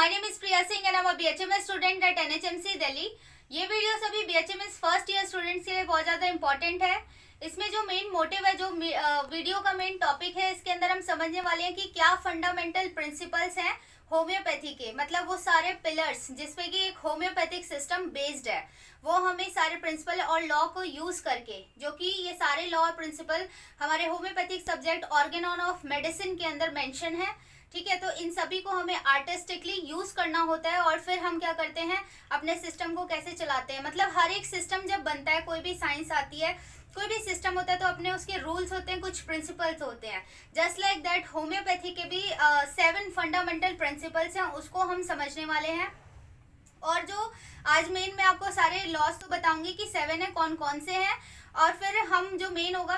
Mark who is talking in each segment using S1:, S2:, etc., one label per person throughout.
S1: My name is Priya Singh and I'm a BHMS student at NHMC Delhi. ये video सभी BHMS first year students के लिए बहुत ज़्यादा इंपॉर्टेंट है। इसमें जो मेन मोटिव है, जो वीडियो का मेन टॉपिक है, इसके अंदर हम समझने वाले हैं कि क्या फंडामेंटल प्रिंसिपल्स हैं होम्योपैथी के, मतलब वो सारे पिलर्स जिसपे कि एक होम्योपैथिक सिस्टम बेस्ड है, वो हमें सारे प्रिंसिपल और लॉ को यूज करके, जो कि ये सारे लॉ और प्रिंसिपल हमारे homeopathic subject Organon of medicine के अंदर मेंशन है। ठीक है, तो इन सभी को हमें आर्टिस्टिकली यूज करना होता है और फिर हम क्या करते हैं, अपने सिस्टम को कैसे चलाते हैं। मतलब हर एक सिस्टम जब बनता है, कोई भी साइंस आती है, कोई भी सिस्टम होता है, तो अपने उसके रूल्स होते हैं, कुछ प्रिंसिपल्स होते हैं। जस्ट लाइक दैट होम्योपैथी के भी 7 फंडामेंटल प्रिंसिपल्स हैं, उसको हम समझने वाले हैं। और जो आज मेन मैं आपको सारे लॉज तो बताऊंगी कि 7 है, कौन कौन से हैं, और फिर हम जो मेन होगा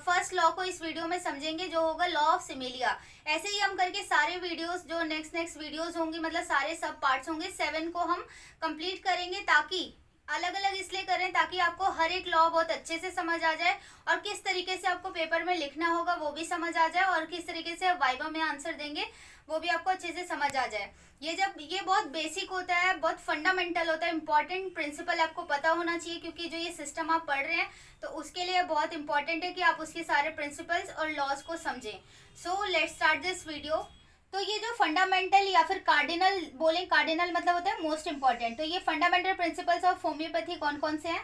S1: फर्स्ट लॉ को इस वीडियो में समझेंगे, जो होगा लॉ ऑफ सिमिलिया। ऐसे ही हम करके सारे वीडियोस जो नेक्स्ट वीडियोस होंगी, मतलब सारे सब पार्ट्स होंगे, 7 को हम कंप्लीट करेंगे। ताकि अलग अलग इसलिए करें ताकि आपको हर एक लॉ बहुत अच्छे से समझ आ जाए और किस तरीके से आपको पेपर में लिखना होगा वो भी समझ आ जाए, और किस तरीके से आप वाइवा में आंसर देंगे वो भी आपको अच्छे से समझ आ जाए। ये बहुत बेसिक होता है, बहुत फंडामेंटल होता है, इंपॉर्टेंट प्रिंसिपल आपको पता होना चाहिए, क्योंकि जो ये सिस्टम आप पढ़ रहे हैं तो उसके लिए बहुत इंपॉर्टेंट है कि आप उसके सारे प्रिंसिपल्स और लॉज को समझें। So let's start this video. तो ये जो फंडामेंटल या फिर कार्डिनल बोले, कार्डिनल मतलब होता है मोस्ट इंपॉर्टेंट, तो ये फंडामेंटल प्रिंसिपल्स ऑफ होम्योपैथी कौन कौन से हैं।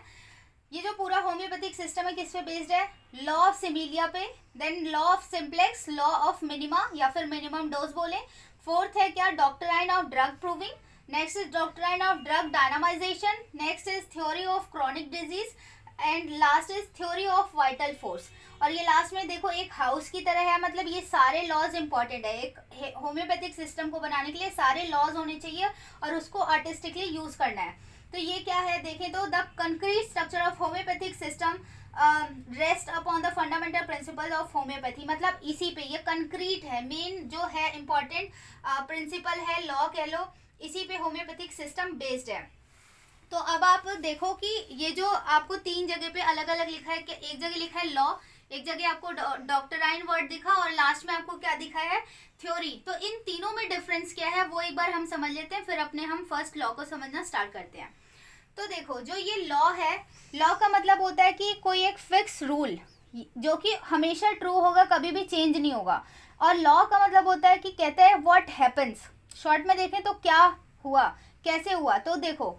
S1: ये जो पूरा होम्योपैथिक सिस्टम है किस पे बेस्ड है, लॉ ऑफ सिमिलिया पे, then law of simplex, law of minima या फिर मिनिमम डोज बोले। फोर्थ है क्या, doctrine of drug proving. Next is doctrine of drug dynamization. Next is theory of chronic disease and last is theory of vital force. और ये last में देखो एक हाउस की तरह है, मतलब ये सारे लॉज इंपॉर्टेंट है। एक होम्योपैथिक सिस्टम को बनाने के लिए सारे लॉज होने चाहिए और उसको आर्टिस्टिकली यूज करना है। तो ये क्या है देखें तो, the concrete structure of homeopathic system rest upon the fundamental principle of homeopathy. मतलब इसी पे ये कंक्रीट है, मेन जो है इंपॉर्टेंट प्रिंसिपल है, लॉ कह लो, इसी पे होम्योपैथिक सिस्टम बेस्ड है। तो अब आप देखो कि ये जो आपको 3 जगह पे अलग अलग लिखा है, कि एक जगह लिखा है लॉ, एक जगह आपको डॉक्टराइन वर्ड दिखा, और लास्ट में आपको क्या दिखा है, थ्योरी। तो इन तीनों में डिफरेंस क्या है वो एक बार हम समझ लेते हैं, फिर अपने हम फर्स्ट लॉ को समझना स्टार्ट करते हैं। तो देखो जो ये लॉ है, लॉ का मतलब होता है कि कोई एक फिक्स रूल जो कि हमेशा ट्रू होगा, कभी भी चेंज नहीं होगा। और लॉ का मतलब होता है कि कहते हैं व्हाट हैपन्स, शॉर्ट में देखें तो क्या हुआ, कैसे हुआ। तो देखो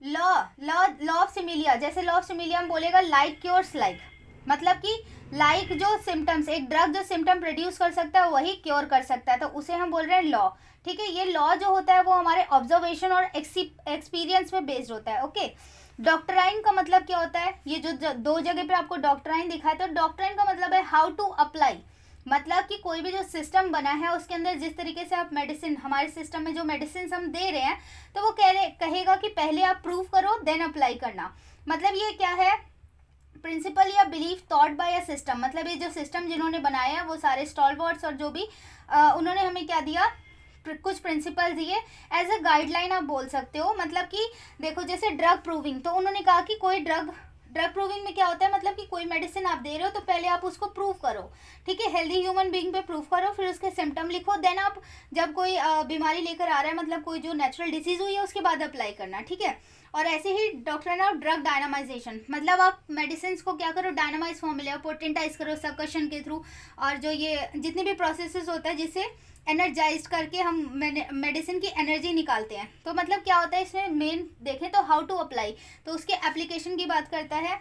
S1: लॉ लॉ ऑफ सिमिलिया, जैसे लॉ ऑफ सिमिलिया हम बोलेगा लाइक क्योर्स लाइक, मतलब कि लाइक जो सिम्टम्स, एक ड्रग जो सिम्टम प्रोड्यूस कर सकता है वही क्योर कर सकता है, तो उसे हम बोल रहे हैं लॉ। ठीक है, ये लॉ जो होता है वो हमारे ऑब्जर्वेशन और एक्सपीरियंस पे बेस्ड होता है। ओके, डॉक्ट्राइन का मतलब क्या होता है, ये जो 2 जगह पे आपको डॉक्ट्राइन दिखा है, तो डॉक्ट्राइन का मतलब है हाउ टू अप्लाई, मतलब कि कोई भी जो सिस्टम बना है उसके अंदर जिस तरीके से आप मेडिसिन, हमारे सिस्टम में जो मेडिसिन हम दे रहे हैं, तो वो कहेगा कि पहले आप प्रूव करो देन अप्लाई करना। मतलब ये क्या है, प्रिंसिपल या belief thought bye a system. मतलब ये जो सिस्टम जिन्होंने बनाया है वो सारे स्टॉलवर्ड्स और जो भी उन्होंने हमें क्या दिया, कुछ प्रिंसिपल दिए एज अ गाइडलाइन आप बोल सकते हो। मतलब कि देखो जैसे ड्रग प्रूविंग, तो उन्होंने कहा कि कोई ड्रग प्रूविंग में क्या होता है, मतलब कि कोई मेडिसिन आप दे रहे हो तो पहले आप उसको प्रूव करो। ठीक है, हेल्दी ह्यूमन बीइंग पे प्रूव करो, फिर उसके सिम्टम लिखो, देन आप जब कोई बीमारी लेकर आ रहा है, मतलब कोई जो नेचुरल डिसीज हुई है, उसके बाद अप्लाई करना। ठीक है, और ऐसे ही डॉक्ट्राइन ऑफ ड्रग डायनामाइजेशन, मतलब आप मेडिसिन को क्या करो, डायनामाइज फॉर्म में ले, पोटेंटाइज करो सकशन के थ्रू, और जो ये जितने भी प्रोसेसेस होता है जिससे एनर्जाइज करके हम मेडिसिन की एनर्जी निकालते हैं। तो मतलब क्या होता है इसमें मेन देखें तो हाउ टू अप्लाई, तो उसके एप्लीकेशन की बात करता है।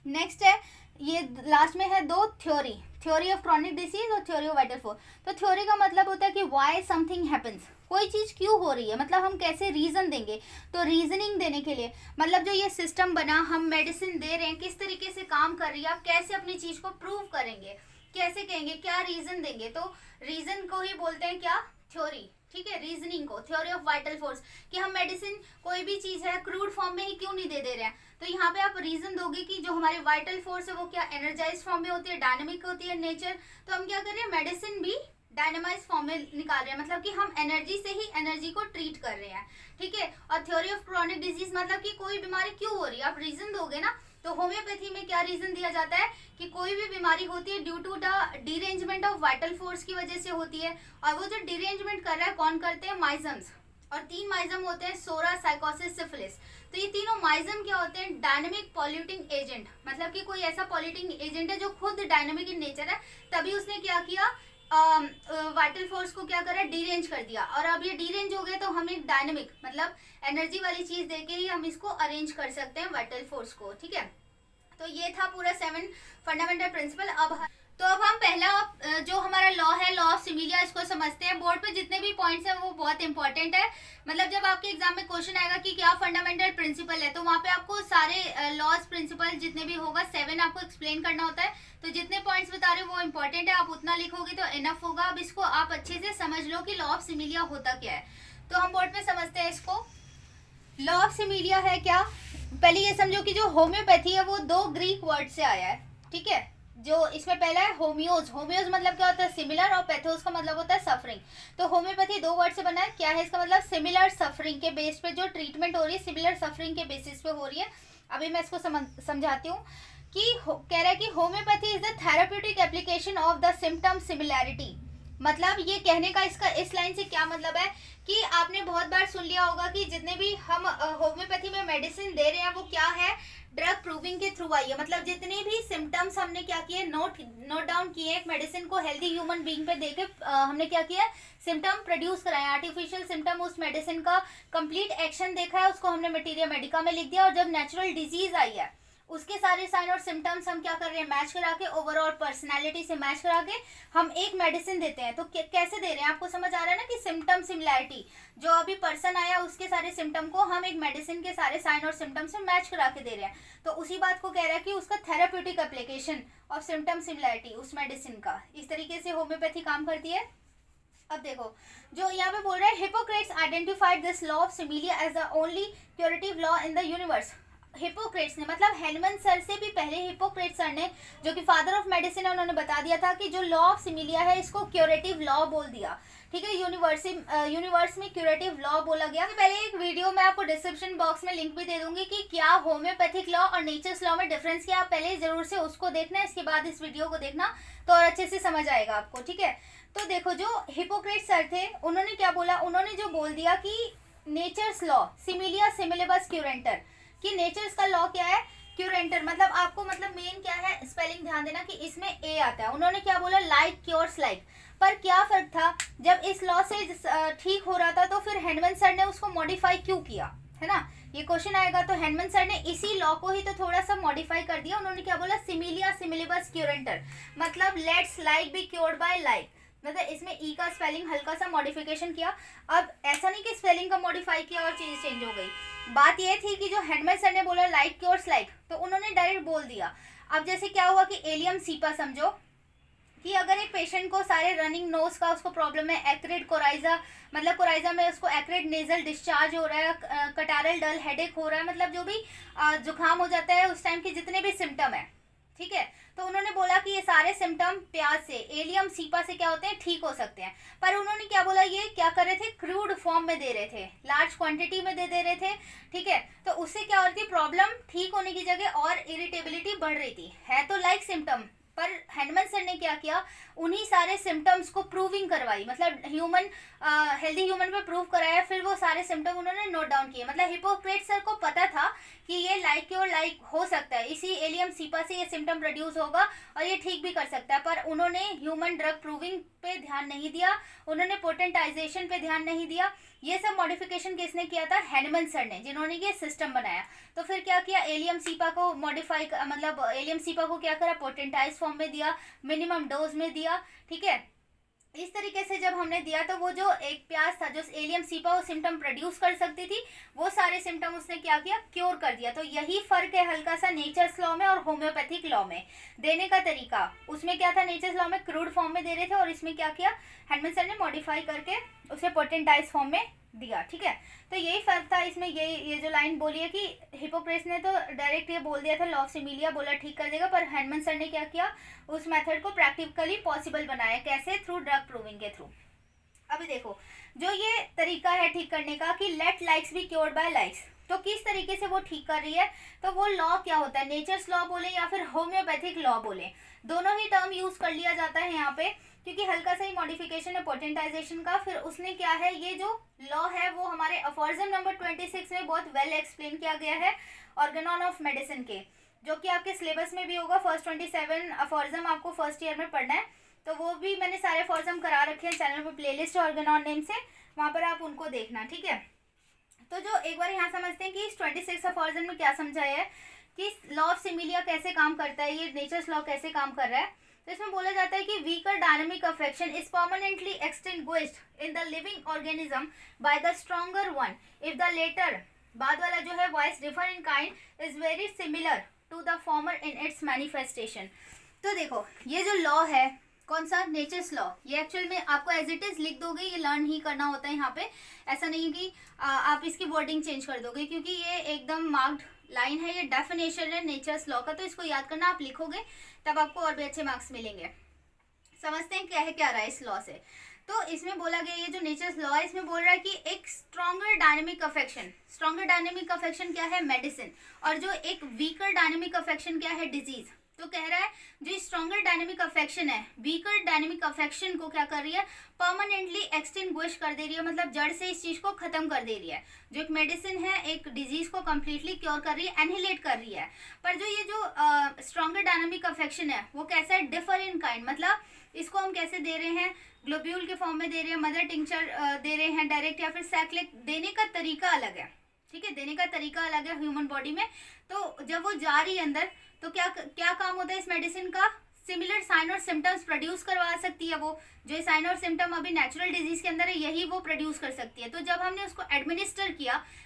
S1: नेक्स्ट है ये लास्ट में है 2 थ्योरी ऑफ क्रॉनिक डिसीज और थ्योरी ऑफ वाइटल फोर्स। तो थ्योरी का मतलब होता है कि व्हाई समथिंग हैपन्स, कोई चीज़ क्यों हो रही है, मतलब हम कैसे रीज़न देंगे। तो रीजनिंग देने के लिए, मतलब जो ये सिस्टम बना, हम मेडिसिन दे रहे हैं, किस तरीके से काम कर रही है, आप कैसे अपनी चीज़ को प्रूव करेंगे, कैसे कहेंगे, क्या रीजन देंगे। तो रीजन को ही बोलते हैं क्या, थ्योरी। ठीक है, रीजनिंग को थ्योरी ऑफ वाइटल फोर्स, कि हम मेडिसिन कोई भी चीज है क्रूड फॉर्म में ही क्यों नहीं दे रहे हैं, तो यहाँ पे आप रीजन दोगे कि जो हमारी वाइटल फोर्स है वो क्या एनर्जाइज फॉर्म में होती है, डायनेमिक होती है नेचर। तो हम क्या कर रहे हैं, मेडिसिन भी डायनामाइज फॉर्म में निकाल रहे हैं, मतलब कि हम एनर्जी से ही एनर्जी को ट्रीट कर रहे हैं। ठीक है, और थ्योरी ऑफ क्रॉनिक डिजीज मतलब कि कोई बीमारी क्यों हो रही है, आप रीजन दोगे ना। तो होम्योपैथी में क्या रीजन दिया जाता है कि कोई भी बीमारी होती है due to the derangement of vital force की वजह से होती है, और वो जो डिरेंजमेंट कर रहा है कौन करते हैं, माइजम्स। और 3 माइजम होते हैं सोरा, साइकोसिस, सिफिलिस। तो ये तीनों माइजम क्या होते हैं? डायनेमिक पॉल्यूटिंग एजेंट, मतलब कि कोई ऐसा पॉल्यूटिंग एजेंट है जो खुद डायनेमिक इन नेचर है, तभी उसने क्या किया, वाइटल फोर्स को क्या करा, डीरेंज कर दिया। और अब ये डीरेंज हो गया तो हम एक डायनेमिक मतलब एनर्जी वाली चीज देके ही हम इसको अरेंज कर सकते हैं वाइटल फोर्स को, ठीक है। तो ये था पूरा 7 फंडामेंटल प्रिंसिपल। अब हम पहला जो हमारा लॉ है, लॉ ऑफ सिमिलिया, इसको समझते हैं। बोर्ड पे जितने भी पॉइंट्स हैं वो बहुत इंपॉर्टेंट है। मतलब जब आपके एग्जाम में क्वेश्चन आएगा कि क्या फंडामेंटल प्रिंसिपल है, तो वहाँ पे आपको सारे लॉज प्रिंसिपल जितने भी होगा 7 आपको एक्सप्लेन करना होता है। तो जितने पॉइंट्स बता रहे हो वो इंपॉर्टेंट है, आप उतना लिखोगे तो इनफ होगा। अब इसको आप अच्छे से समझ लो कि लॉ ऑफ सिमिलिया होता क्या है। तो हम बोर्ड पे समझते हैं इसको। लॉ ऑफ सिमिलिया है क्या? पहले ये समझो कि जो होम्योपैथी है वो 2 ग्रीक वर्ड से आया है, ठीक है। जो इसमें पहला है होमियोज। होमियोज मतलब क्या होता है? सिमिलर, और पैथोस का मतलब होता है सफरिंग। तो होम्योपैथी 2 वर्ड से बना है। क्या है इसका मतलब? सिमिलर सफरिंग के बेस पे जो ट्रीटमेंट हो रही है, सिमिलर सफरिंग के बेसिस पे हो रही है। अभी मैं इसको समझाती हूँ कि कह रहा है कि homeopathy is the therapeutic application of the symptom similarity. मतलब ये कहने का इसका इस लाइन से क्या मतलब है कि आपने बहुत बार सुन लिया होगा कि जितने भी हम होम्योपैथी में मेडिसिन दे रहे हैं वो क्या है, ड्रग प्रूविंग के थ्रू आई है। मतलब जितने भी सिम्टम्स हमने क्या किए, नोट डाउन किए, एक मेडिसिन को हेल्दी ह्यूमन बीइंग पे देके हमने क्या किया, सिम्टम प्रोड्यूस कराए, आर्टिफिशियल सिम्टम, उस मेडिसिन का कंप्लीट एक्शन देखा है, उसको हमने मटीरिया मेडिका में लिख दिया। और जब नेचुरल डिजीज आई है उसके सारे साइन और सिम्टम्स हम क्या कर रहे हैं, मैच करा के, ओवरऑल पर्सनालिटी से मैच करा के हम एक मेडिसिन देते हैं। तो कैसे दे रहे हैं, आपको समझ आ रहा है ना कि सिम्टम सिमिलैरिटी, जो अभी पर्सन आया उसके सारे सिम्टम को हम एक मेडिसिन के सारे साइन और सिम्टम से मैच करा के दे रहे हैं। तो उसी बात को कह रहा है कि उसका therapeutic application of symptom similarity उस मेडिसिन का, इस तरीके से होम्योपैथी काम करती है। अब देखो जो यहाँ पे बोल रहा है, Hippocrates identified this law of similia as the only curative law in the universe. Hippocrates ने, मतलब हेलमन सर से भी पहले हिपोक्रेट्स सर ने, जो कि फादर ऑफ मेडिसिन है, उन्होंने बता दिया था कि जो लॉ ऑफ सिमिलिया है इसको क्यूरेटिव लॉ बोल दिया, ठीक है। यूनिवर्स में क्यूरेटिव लॉ बोला गया। पहले एक वीडियो मैं आपको डिस्क्रिप्शन बॉक्स में लिंक भी दे दूंगी कि क्या होम्योपैथिक लॉ और नेचर्स लॉ में डिफरेंस क्या, आप पहले जरूर से उसको देखना, इसके बाद इस वीडियो को देखना तो और अच्छे से समझ आएगा आपको, ठीक है। तो देखो जो हिपोक्रेट्स सर थे उन्होंने क्या बोला, उन्होंने जो बोल दिया कि नेचर्स लॉ सिमिलिया सिमिलेबस क्यूरेंटर, कि नेचर्स का लॉ क्या है, क्यूरेंटर। मतलब आपको मतलब मेन क्या है, स्पेलिंग ध्यान देना कि इसमें ए आता है। उन्होंने क्या बोला, लाइक क्योर्स लाइक। पर क्या फर्क था, जब इस लॉ से ठीक हो रहा था तो फिर हैंडमैन सर ने उसको मॉडिफाई क्यों किया, है ना, ये क्वेश्चन आएगा। तो हैंडमैन सर ने इसी लॉ को ही तो थोड़ा सा मॉडिफाई कर दिया। उन्होंने क्या बोला, सिमिलिया सिमिलेबस क्यूरेंटर, मतलब let's like B cured bye like, मतलब इसमें ई का स्पेलिंग हल्का सा मॉडिफिकेशन किया। अब ऐसा नहीं कि स्पेलिंग का मॉडिफाई किया और चीज चेंज हो गई। बात ये थी कि जो हैंडमैन सर ने बोला लाइक क्योर्स लाइक, तो उन्होंने डायरेक्ट बोल दिया। अब जैसे क्या हुआ कि एलियम सीपा समझो कि अगर एक पेशेंट को सारे रनिंग नोज का उसको प्रॉब्लम है, एक्रिड कोराइजा, मतलब कोराइजा में उसको एक्रिड नेजल डिस्चार्ज हो रहा है, कटारल डल हेडेक हो रहा है, मतलब जो भी जुकाम हो जाता है उस टाइम के जितने भी सिम्टम है, ठीक है। तो उन्होंने बोला कि ये सारे सिम्टम प्याज से, एलियम सीपा से क्या होते हैं, ठीक हो सकते हैं। पर उन्होंने क्या बोला, ये क्या कर रहे थे, क्रूड फॉर्म में दे रहे थे, लार्ज क्वांटिटी में दे रहे थे, ठीक है। तो उससे क्या हो रही थी, प्रॉब्लम ठीक होने की जगह और इरिटेबिलिटी बढ़ रही थी। है तो लाइक सिम्टम, पर हैंडमैन सर ने क्या किया, उन्हीं सारे सिम्टम्स को प्रूविंग करवाई, मतलब ह्यूमन हेल्दी ह्यूमन पे प्रूव कराया, फिर वो सारे सिम्टम उन्होंने नोट डाउन किए। मतलब हिपोक्रेट्स सर को पता था कि ये लाइक और लाइक हो सकता है, इसी एलियम सीपा से ये सिम्टम प्रोड्यूस होगा और ये ठीक भी कर सकता है, पर उन्होंने ह्यूमन ड्रग प्रूविंग पे ध्यान नहीं दिया, उन्होंने पोटेंटाइजेशन पे ध्यान नहीं दिया। ये सब मॉडिफिकेशन किसने किया था, हैंडमैन सर ने, जिन्होंने ये सिस्टम बनाया। तो फिर क्या किया, एलियम सीपा को मॉडिफाई, मतलब एलियम सीपा को क्या करा, पोटेंटाइज फॉर्म में दिया, मिनिमम डोज में दिया, ठीक है। इस तरीके से जब हमने दिया तो वो जो एक प्याज था, जो एलियम सीपा वो सिम्टम प्रोड्यूस कर सकती थी, वो सारे सिम्टम उसने क्या किया, क्योर कर दिया। तो यही फर्क है हल्का सा नेचर्स लॉ में और होम्योपैथिक लॉ में, देने का तरीका। उसमें क्या था, नेचर्स लॉ में क्रूड फॉर्म में दे रहे थे और इसमें क्या किया, हैंडमैन सर ने मॉडिफाई करके उसे पोटेंटाइज फॉर्म में दिया, ठीक है। तो यही फर्क था इसमें। ये जो लाइन बोली है कि हिपोक्रेट्स ने तो डायरेक्ट ये बोल दिया था, लॉ ऑफ सिमिलिया बोला ठीक कर देगा, पर हैंडमैन सर ने क्या किया, उस मेथड को प्रैक्टिकली पॉसिबल बनाया। कैसे, थ्रू ड्रग प्रूविंग के थ्रू। अभी देखो जो ये तरीका है ठीक करने का कि let likes be cured by likes, तो किस तरीके से वो ठीक कर रही है, तो वो लॉ क्या होता है, नेचर्स लॉ बोले या फिर होम्योपैथिक लॉ बोले, दोनों ही टर्म यूज कर लिया जाता है यहाँ पे। क्योंकि हल्का सा ही मॉडिफिकेशन है पोटेंटाइजेशन का। फिर उसने क्या है, ये जो लॉ है वो हमारे अफॉर्जम नंबर 26 में बहुत वेल एक्सप्लेन किया गया है ऑर्गेनॉन ऑफ मेडिसिन के, जो कि आपके सिलेबस में भी होगा। फर्स्ट 27 अफॉर्जम आपको फर्स्ट ईयर में पढ़ना है, तो वो भी मैंने सारे अफॉर्जम करा रखे हैं चैनल पर, प्लेलिस्ट है ऑर्गेनॉन नेम से, वहाँ पर आप उनको देखना, ठीक है। तो जो एक बार यहाँ समझते हैं कि इस 26 अफॉर्जम में क्या समझाया है कि लॉ ऑफ सिमिलिया कैसे काम करता है, ये नेचर्स लॉ कैसे काम कर रहा है। तो इसमें बोला जाता है कि weaker dynamic affection is permanently extinguished in the living organism by the stronger one if the latter, बाद वाला जो है voice differ in kind is very similar to the former in its manifestation. तो देखो ये जो लॉ है कौन सा, नेचर्स लॉ, ये एक्चुअल में आपको एज इट इज लिख दोगे, ये लर्न ही करना होता है यहाँ पे, ऐसा नहीं कि आप इसकी वर्डिंग चेंज कर दोगे, क्योंकि ये एकदम मार्क्ड लाइन है, ये डेफिनेशन है नेचर्स लॉ का, तो इसको याद करना, आप लिखोगे तब आपको और भी अच्छे मार्क्स मिलेंगे। समझते हैं क्या है क्या रहा है इस लॉ से। तो इसमें बोला गया, ये जो नेचर्स लॉ है इसमें बोल रहा है कि एक stronger dynamic affection, stronger dynamic affection क्या है, मेडिसिन, और जो एक वीकर डायनेमिक अफेक्शन क्या है, डिजीज। तो कह रहा है जो स्ट्रॉन्गर डायनेमिक अफेक्शन है, वीकर डायनेमिक अफेक्शन को क्या कर रही है, परमानेंटली एक्सटिंग्विश कर दे रही है, मतलब जड़ से इस चीज को खत्म कर दे रही है। जो एक मेडिसिन है एक डिजीज को कंप्लीटली क्योर कर रही है, एनहिलेट कर रही है। पर जो ये जो स्ट्रॉन्गर डायनेमिक अफेक्शन है वो कैसा है, डिफर इन काइंड, मतलब इसको हम कैसे दे रहे हैं, ग्लोब्यूल के फॉर्म में दे रहे हैं, मदर टिंचर दे रहे हैं डायरेक्ट, या फिर सैक्लिक, देने का तरीका अलग है, ठीक है, देने का तरीका अलग है ह्यूमन बॉडी में। तो जब वो जा रही है अंदर तो क्या क्या काम होता है इस मेडिसिन का, सिमिलर साइन और सिम्टम्स प्रोड्यूस करवा सकती है। वो जो साइन और सिम्टम अभी नेचुरल डिजीज के अंदर है यही वो प्रोड्यूस कर सकती है। तो जब हमने उसको एडमिनिस्टर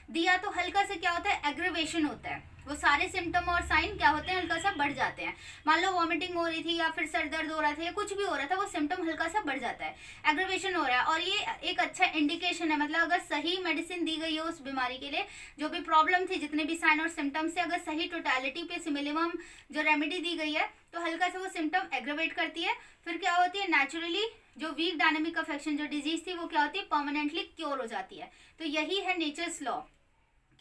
S1: दिया तो हल्का से क्या होता है, एग्रीवेशन होता है, वो सारे सिम्टम और साइन क्या होते हैं, हल्का सा बढ़ जाते हैं। मान लो वॉमिटिंग हो रही थी या फिर सर दर्द हो रहा था या कुछ भी हो रहा था, वो सिम्टम हल्का सा बढ़ जाता है, एग्रीवेशन हो रहा है। और ये एक अच्छा इंडिकेशन है, मतलब अगर सही मेडिसिन दी गई है उस बीमारी के लिए, जो भी प्रॉब्लम थी, जितने भी साइन और सिम्टम्स से अगर सही टोटलिटी पे मिनिमम जो रेमेडी दी गई है तो हल्का सा वो सिम्टम एग्रीवेट करती है। फिर क्या होती है, नेचुरली जो वीक डायनेमिक अफेक्शन जो डिजीज थी वो क्या होती है, परमानेंटली क्योर हो जाती है। तो यही है नेचर्स लॉ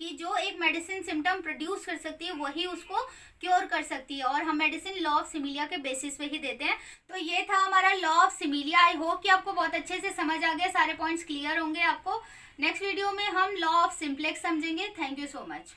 S1: कि जो एक मेडिसिन सिम्टम प्रोड्यूस कर सकती है वही उसको क्योर कर सकती है, और हम मेडिसिन लॉ ऑफ सिमिलिया के बेसिस पे ही देते हैं। तो ये था हमारा law of similia. I hope कि आपको बहुत अच्छे से समझ आ गया, सारे पॉइंट्स क्लियर होंगे आपको। नेक्स्ट वीडियो में हम लॉ ऑफ सिंप्लेक्स समझेंगे। Thank you so much.